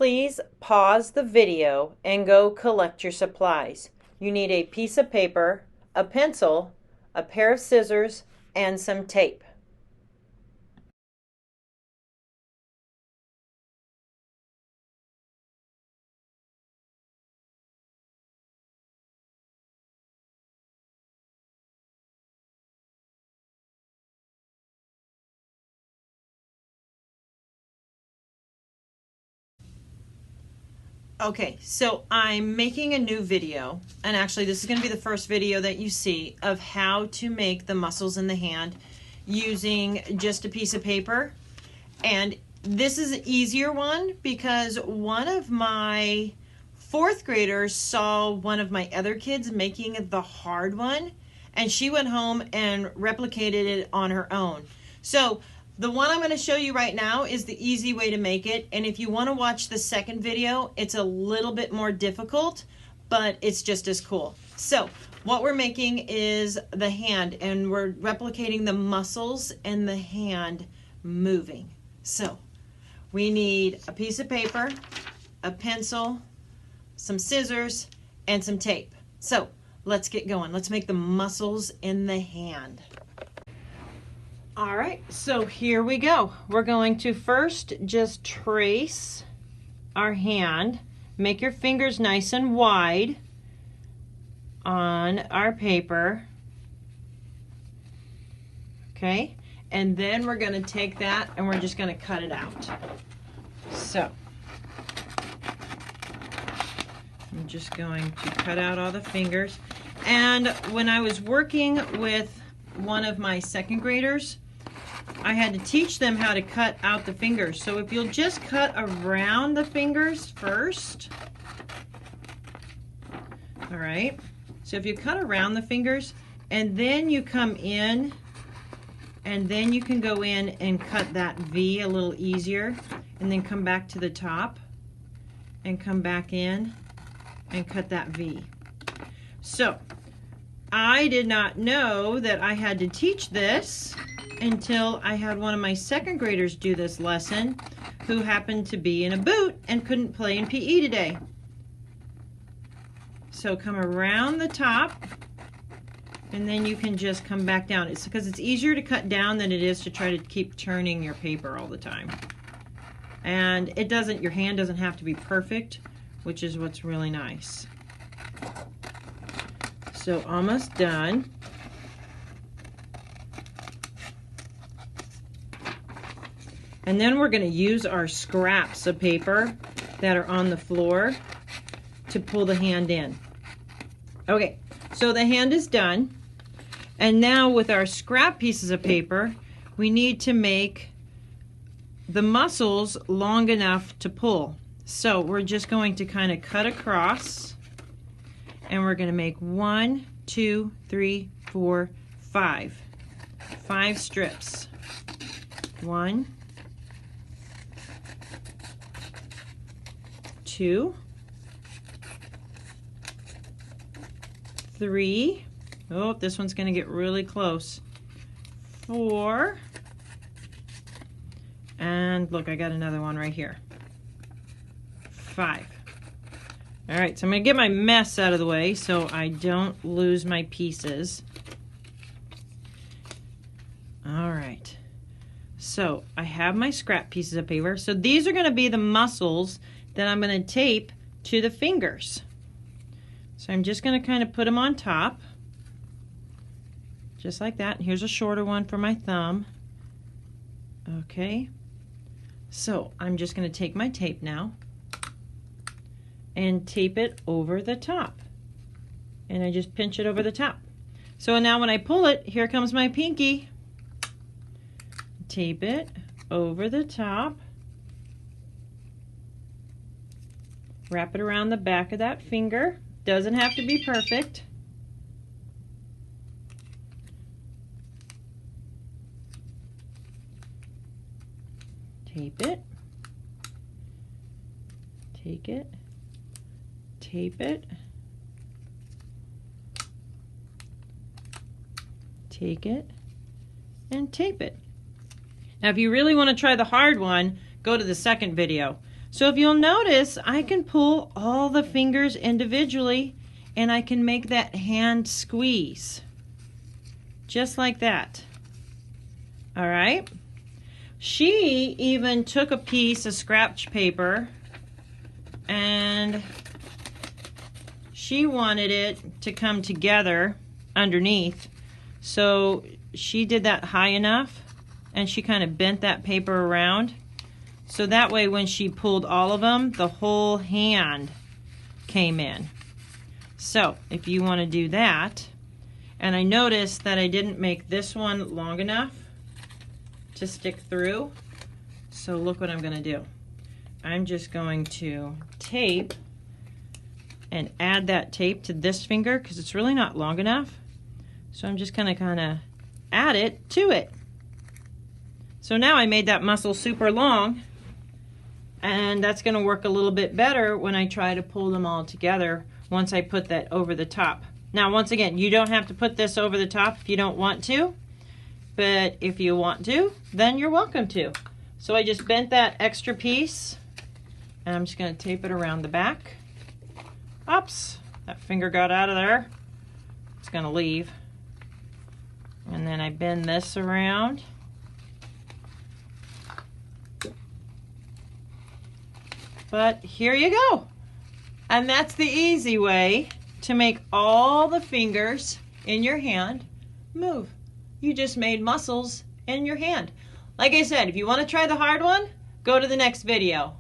Please pause the video and go collect your supplies. You need a piece of paper, a pencil, a pair of scissors, and some tape. Okay, so I'm making a new video, and actually this is going to be the first video that you see of how to make the muscles in the hand using just a piece of paper. And this is an easier one because one of my fourth graders saw one of my other kids making the hard one, and she went home and replicated it on her own. So the one I'm going to show you right now is the easy way to make it, and if you want to watch the second video, it's a little bit more difficult, but it's just as cool. So what we're making is the hand, and we're replicating the muscles in the hand moving. So we need a piece of paper, a pencil, some scissors, and some tape. So let's get going. Let's make the muscles in the hand. All right, so here we go. We're going to first just trace our hand. Make your fingers nice and wide on our paper. Okay, and then we're going to take that and we're just going to cut it out. So I'm just going to cut out all the fingers. And when I was working with one of my second graders, I had to teach them how to cut out the fingers. So if you'll just cut around the fingers first. All right. So if you cut around the fingers and then you come in, and then you can go in and cut that V a little easier, and then come back to the top and come back in and cut that V. So I did not know that I had to teach this until I had one of my second graders do this lesson, who happened to be in a boot and couldn't play in PE today. So come around the top, and then you can just come back down. It's because it's easier to cut down than it is to try to keep turning your paper all the time. And it doesn't, your hand doesn't have to be perfect, which is what's really nice. So almost done. And then we're going to use our scraps of paper that are on the floor to pull the hand in. Okay, so the hand is done. And now with our scrap pieces of paper, we need to make the muscles long enough to pull. So we're just going to kind of cut across, and we're going to make 1, 2, 3, 4, 5. 5 strips. 1, 2, 3. Oh, this one's going to get really close. 4. And look, I got another one right here. 5. All right, so I'm going to get my mess out of the way so I don't lose my pieces. All right. So I have my scrap pieces of paper. So these are going to be the muscles that I'm going to tape to the fingers. So I'm just going to kind of put them on top, just like that. And here's a shorter one for my thumb. Okay, so I'm just going to take my tape now and tape it over the top. And I just pinch it over the top. So now when I pull it, here comes my pinky. Tape it over the top. Wrap it around the back of that finger. Doesn't have to be perfect. Tape it. Take it. Tape it. Take it. And tape it. Now if you really want to try the hard one, go to the second video. So if you'll notice, I can pull all the fingers individually and I can make that hand squeeze. Just like that. All right. She even took a piece of scratch paper and she wanted it to come together underneath. So she did that high enough and she kind of bent that paper around. So that way when she pulled all of them, the whole hand came in. So if you want to do that, and I noticed that I didn't make this one long enough to stick through. So look what I'm going to do. I'm just going to tape and add that tape to this finger because it's really not long enough. So I'm just going to kind of add it to it. So now I made that muscle super long, and that's going to work a little bit better when I try to pull them all together once I put that over the top. Now, once again, you don't have to put this over the top if you don't want to, but if you want to, then you're welcome to. So I just bent that extra piece, and I'm just going to tape it around the back. Oops, that finger got out of there. It's going to leave. And then I bend this around. But here you go. And that's the easy way to make all the fingers in your hand move. You just made muscles in your hand. Like I said, if you want to try the hard one, go to the next video.